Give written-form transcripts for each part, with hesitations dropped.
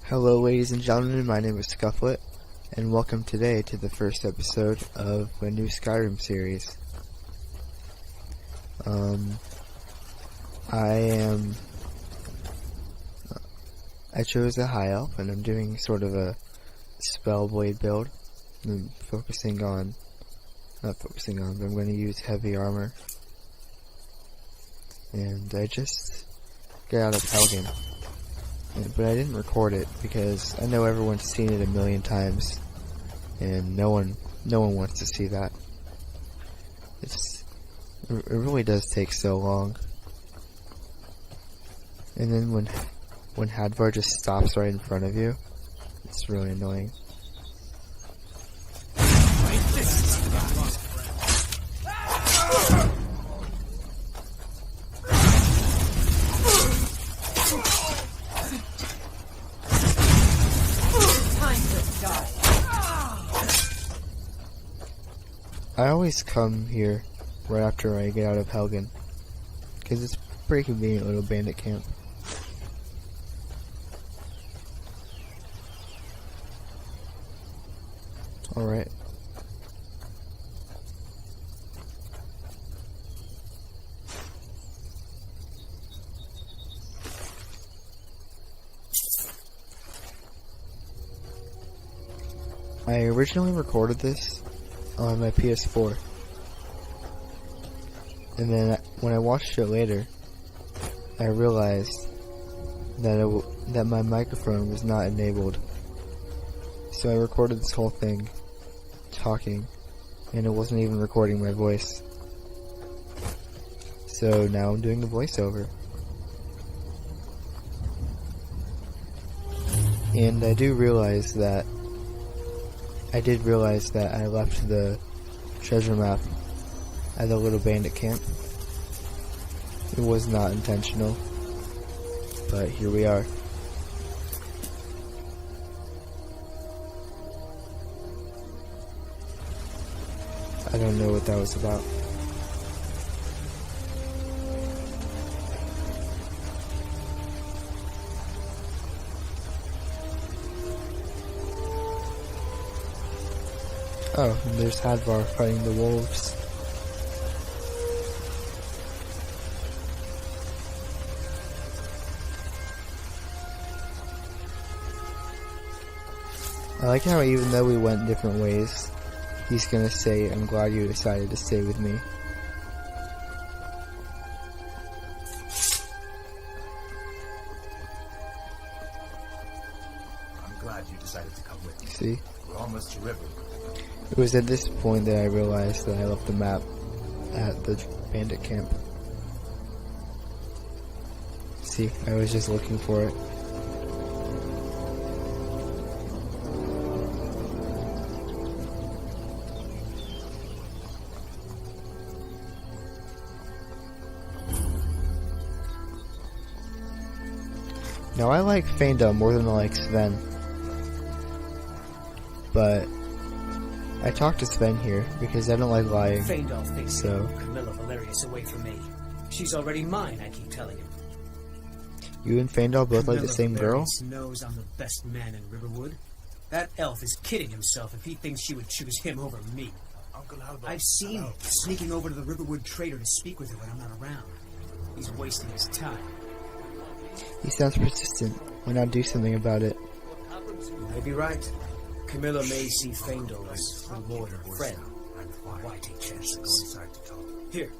Hello ladies and gentlemen, my name is Scufflet, and welcome today to the first episode of my new Skyrim series. I chose a high elf, and I'm doing sort of a spellblade build. I'm but I'm going to use heavy armor. And I just got out of Helgen. But I didn't record it because I know everyone's seen it a million times, and no one wants to see that. It really does take so long. And then when Hadvar just stops right in front of you, it's really annoying. I always come here right after I get out of Helgen, because it's a pretty convenient little bandit camp. Alright. I originally recorded this on my PS4, and then when I watched it later, I realized that my microphone was not enabled. So I recorded this whole thing talking, and it wasn't even recording my voice. So now I'm doing the voiceover. And I did realize that I left the treasure map at the little bandit camp. It was not intentional, but here we are. I don't know what that was about. Oh, and there's Hadvar fighting the wolves. I like how even though we went different ways, he's gonna say, "I'm glad you decided to stay with me." I'm glad you decided to come with me. See? We're almost to river. It was at this point that I realized that I left the map at the bandit camp. See, I was just looking for it. Now I like Faendal more than I like Sven, but I talked to Sven here because I don't like lying. Faendal thinks so Camilla Valerius away from me. She's already mine, I keep telling him. You and Faendal both like the Camilla same girl? Valerius knows I'm the best man in Riverwood. That elf is kidding himself if he thinks she would choose him over me. Uncle Albert. I've seen him sneaking over to the Riverwood trader to speak with her when I'm not around. He's wasting his time. He sounds persistent. Why not do something about it? You may be right. Camilla may see Faendal as more than a friend. Why take chances? Here,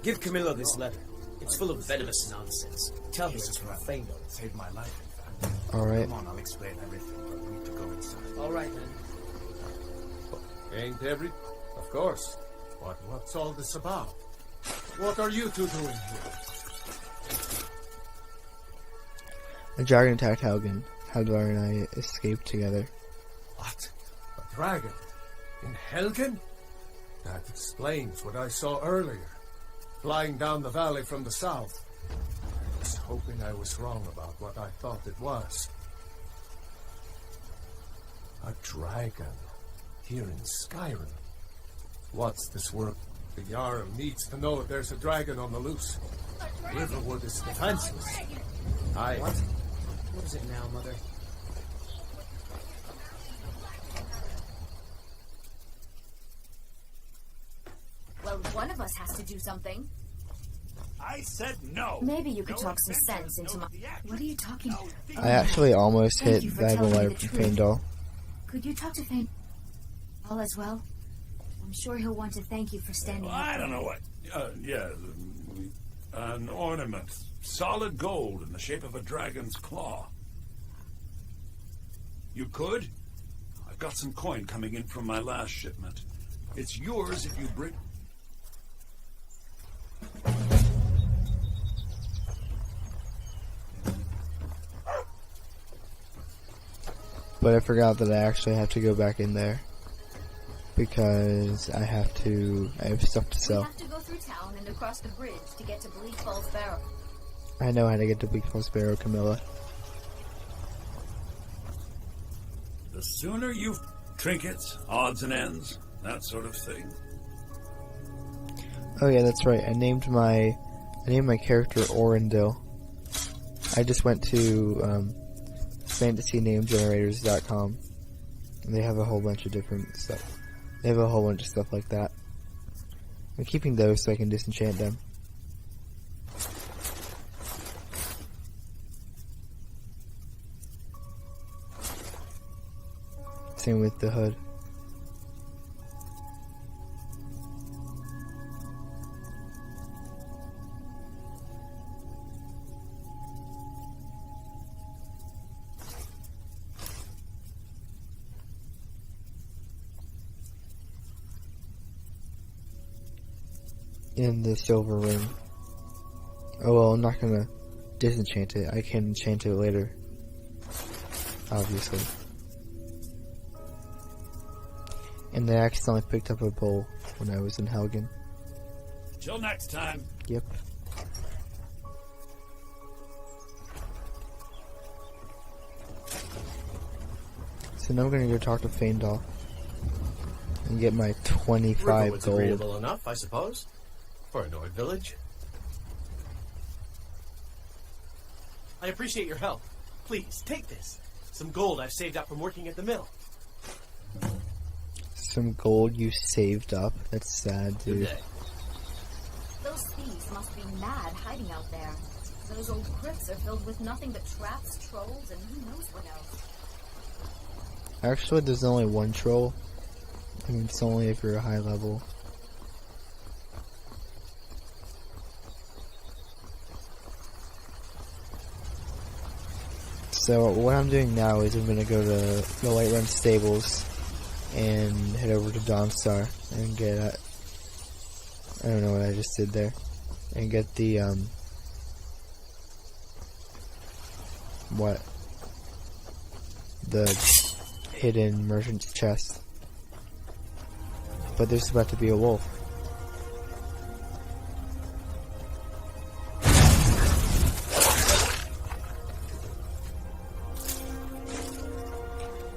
give Camilla this letter. It's full of venomous nonsense. Tell her it's from Faendal. Saved my life, in fact. Alright. Come on, I'll explain everything, but we need to go inside. All right, then. Ain't every... Of course. But what's all this about? What are you two doing here? A dragon attacked Helgen. Hadvar and I escaped together. What? A dragon? In Helgen? That explains what I saw earlier. Flying down the valley from the south. I was hoping I was wrong about what I thought it was. A dragon. Here in Skyrim. What's this work? The Jarl needs to know if there's a dragon on the loose. Riverwood is defenseless. What? What is it now, Mother? of us has to do something. I said no. Maybe you could No talk some adventure, sense into no my... theatrics, What are you talking about? I actually almost Thank hit you for Bible telling me Light the from truth. Faendal. Could you talk to Fane all as well? I'm sure he'll want to thank you for standing up. I don't know what. An ornament. Solid gold in the shape of a dragon's claw. You could? I've got some coin coming in from my last shipment. It's yours if you bring... But I forgot that I actually have to go back in there. Because I have stuff to We sell. have to go through town and across the bridge to get to Bleak Falls Barrow. I know how to get to Bleak Falls Barrow, Camilla. The sooner you... Trinkets, odds and ends, that sort of thing. Oh yeah, that's right. I named my character Orendil. I just went to fantasynamegenerators.com. And they have a whole bunch of different stuff. They have a whole bunch of stuff like that. I'm keeping those so I can disenchant them. Same with the hood. In the silver ring. Oh well, I'm not gonna disenchant it. I can enchant it later. Obviously. And I accidentally picked up a bowl when I was in Helgen. Till next time. Yep. So now I'm gonna go talk to Faendal and get my 25 Riverwood's gold. agreeable enough, I suppose, for a Nord village. I appreciate your help. Please, take this. Some gold I've saved up from working at the mill. Some gold you saved up. That's sad, Good dude. day. Those thieves must be mad hiding out there. Those old crypts are filled with nothing but traps, trolls, and who knows what else. Actually, there's only one troll. I mean, it's only if you're a high level. So what I'm doing now is I'm gonna go to the Whiterun stables and head over to Dawnstar and get I don't know what I just did there, and get the the hidden merchant's chest. But there's about to be a wolf.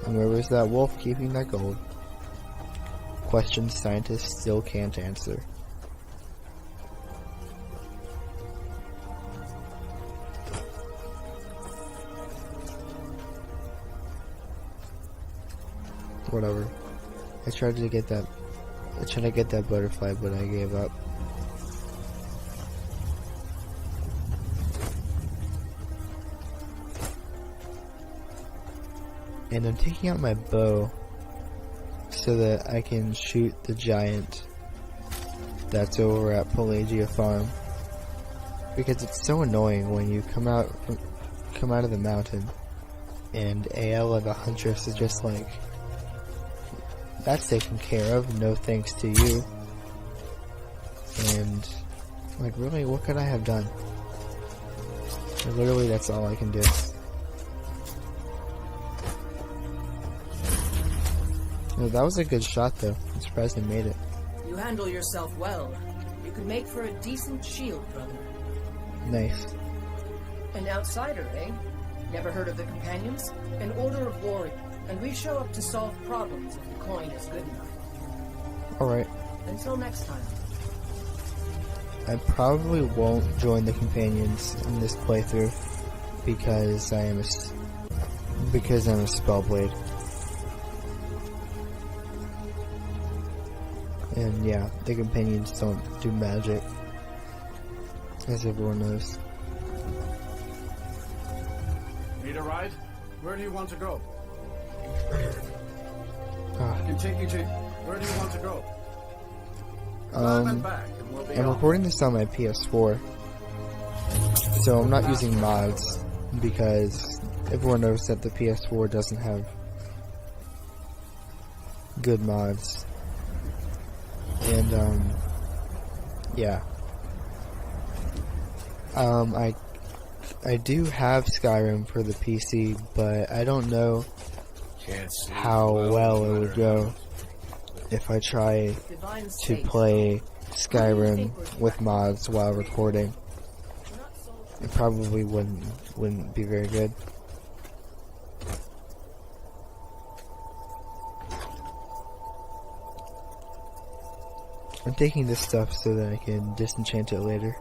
And where was that wolf keeping that gold? Questions scientists still can't answer. Whatever. I tried to get that butterfly, but I gave up. And I'm taking out my bow so that I can shoot the giant that's over at Pelagia Farm, because it's so annoying when you come out of the mountain and Aella the huntress is just like, that's taken care of, no thanks to you. And like, really, what could I have done? And literally, that's all I can do. No, that was a good shot, though. I'm surprised I made it. You handle yourself well. You could make for a decent shield, brother. Nice. An outsider, eh? Never heard of the Companions? An order of warriors, and we show up to solve problems if the coin is good enough. Alright. Until next time. I probably won't join the companions in this playthrough because I'm a Spellblade. And yeah, the companions don't do magic, as everyone knows. Need a ride? Where do you want to go? Ah. I can take you to... Where do you want to go? Climb and back, and we'll be I'm off. recording this on my PS4, so I'm not using mods, because everyone knows that the PS4 doesn't have good mods. And, yeah. I do have Skyrim for the PC, but I don't know how well it would go if I try Divine to State. play Skyrim with mods while recording. It probably wouldn't be very good. I'm taking this stuff so that I can disenchant it later.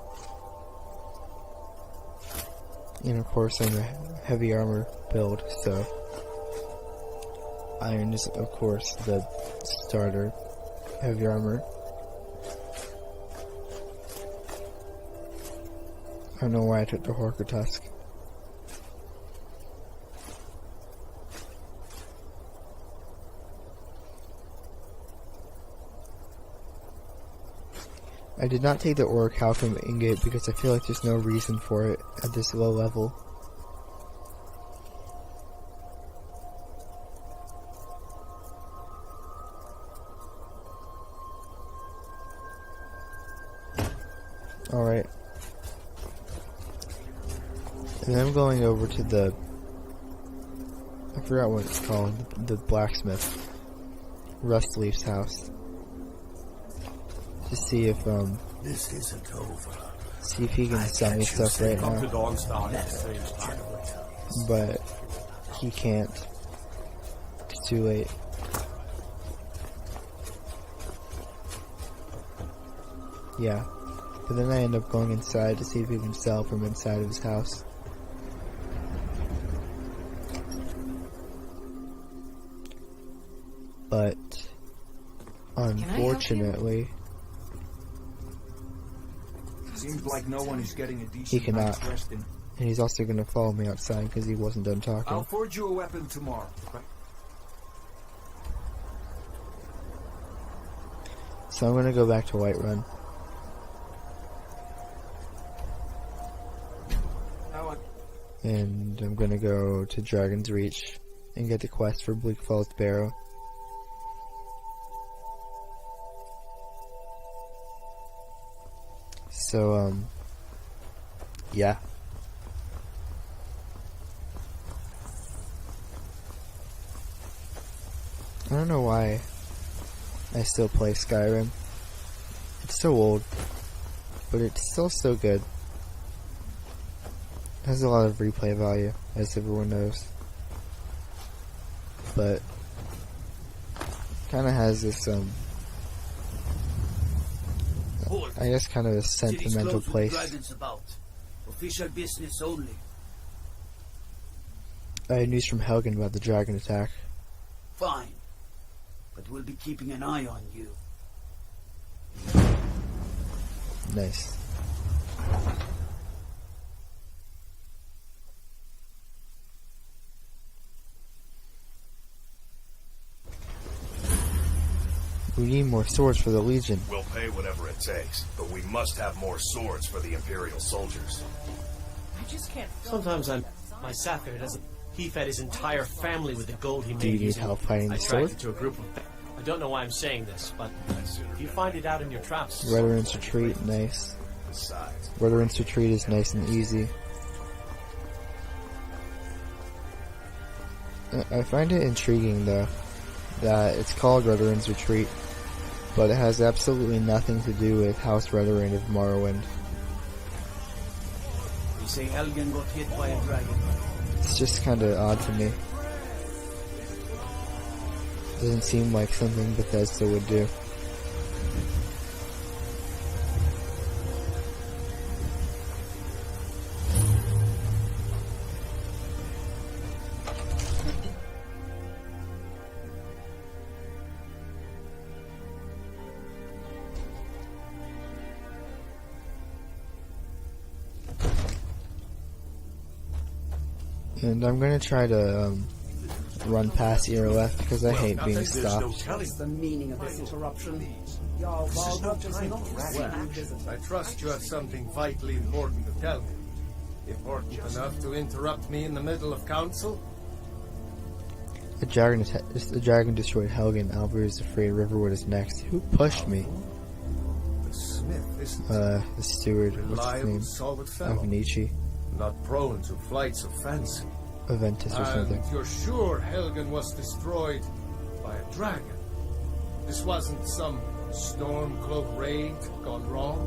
And of course I'm a heavy armor build, so iron is of course the starter heavy armor. I don't know why I took the Horker Tusk. I did not take the Orichalcum ingot because I feel like there's no reason for it at this low level. Alright. And then I'm going over to the... I forgot what it's called. The blacksmith. Rustleaf's house. To see if, This isn't over. see if he can sell me stuff right now. But he can't. It's too late. Yeah. But then I end up going inside to see if he can sell from inside of his house. But unfortunately, Seems like no one is getting a decent he cannot. night's rest in. And he's also gonna follow me outside because he wasn't done talking. I'll forge you a weapon tomorrow. So I'm gonna go back to Whiterun. And I'm gonna go to Dragon's Reach and get the quest for Bleak Falls Barrow. So, yeah. I don't know why I still play Skyrim. It's so old, but it's still so good. It has a lot of replay value, as everyone knows. But kind of has this, I guess kind of a sentimental place. Official business only. I had news from Helgen about the dragon attack. Fine. But we'll be keeping an eye on you. Nice. We need more swords for the Legion. We'll pay whatever it takes, but we must have more swords for the Imperial soldiers. I just can't. Sometimes my Sapphire doesn't. He fed his entire family with the gold he made. Do you need using- help fighting the I sword? tracked it to a group of. I don't know why I'm saying this, but if you find it out in your traps, Veterans Retreat, nice. Besides, Veterans Retreat is nice and easy. I find it intriguing, though, that it's called Veterans Retreat, but it has absolutely nothing to do with House Veteran of Morrowind. They say Helgen got hit by a dragon. It's just kind of odd to me. Doesn't seem like something Bethesda would do. And I'm gonna try to run past Irileth because I hate being stopped. What's the meaning of this interruption? Your Waldrop does not receive visitors. I trust you have something vitally important to tell me. Important enough to interrupt me in the middle of council? The dragon destroyed Helgen. Albert is afraid Riverwood is next. Who pushed me? The smith isn't The steward. What's his reliable, name? solid fellow. Avnici. Not prone to flights of fancy. Aventus or something. And you're sure Helgen was destroyed by a dragon? This wasn't some stormcloak raid gone wrong?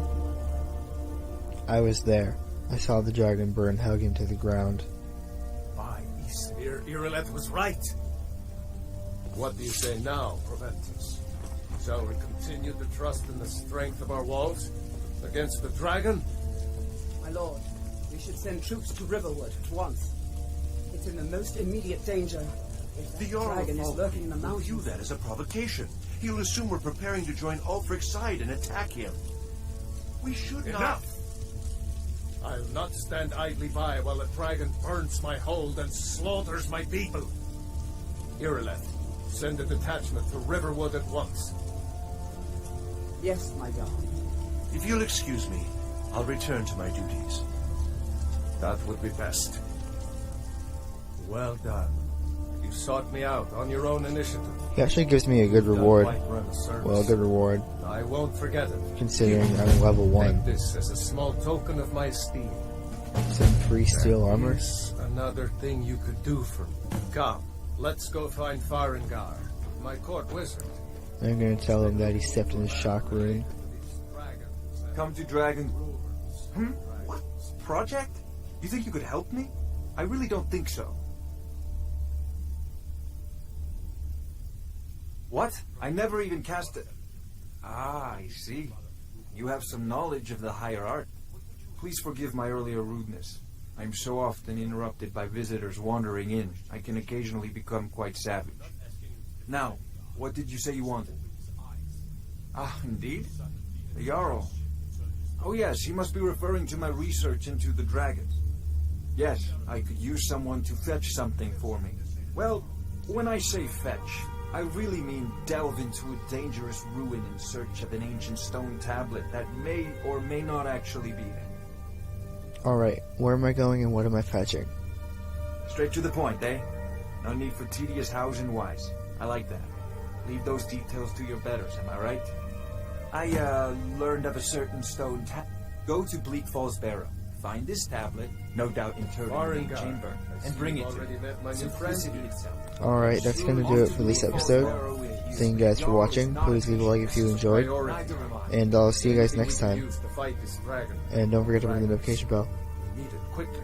I was there. I saw the dragon burn Helgen to the ground. My Eastmere, Irileth was right. What do you say now, Proventus? Shall we continue to trust in the strength of our walls against the dragon? My lord, we should send troops to Riverwood at once. It's in the most immediate danger. If The the Jarl dragon is of lurking in the will view mountains. that as a provocation. He'll assume we're preparing to join Ulfric's side and attack him. We should not... Enough! I'll not stand idly by while the dragon burns my hold and slaughters my people. Irileth, send a detachment to Riverwood at once. Yes, my Jarl. If you'll excuse me, I'll return to my duties. That would be best. Well done. You sought me out on your own initiative. He actually gives me a good reward. Done quite well service. Well, a good reward, I won't forget it. considering I'm level 1. Take this as a small token of my esteem. Some free steel armor. Here's another thing you could do for me. Come, let's go find Farengar, my court wizard. I'm gonna tell him that he stepped in his shock rune. Come to Dragon... What? Project? You think you could help me? I really don't think so. What? I never even cast it. Ah, I see. You have some knowledge of the higher art. Please forgive my earlier rudeness. I'm so often interrupted by visitors wandering in, I can occasionally become quite savage. Now, what did you say you wanted? Ah, indeed? The Jarl. Oh yes, he must be referring to my research into the dragons. Yes, I could use someone to fetch something for me. Well, when I say fetch, I really mean delve into a dangerous ruin in search of an ancient stone tablet that may or may not actually be there. Alright, where am I going and what am I fetching? Straight to the point, eh? No need for tedious hows and whys. I like that. Leave those details to your betters, am I right? I, learned of a certain stone tablet. Go to Bleak Falls Barrow. Find this tablet, no doubt interred in the chamber, and bring it to me. Simplicity itself. Alright, that's gonna do it for this episode. Thank you guys for watching. Please leave a like if you enjoyed. And I'll see you guys next time. And don't forget to ring the notification bell. Need it quickly.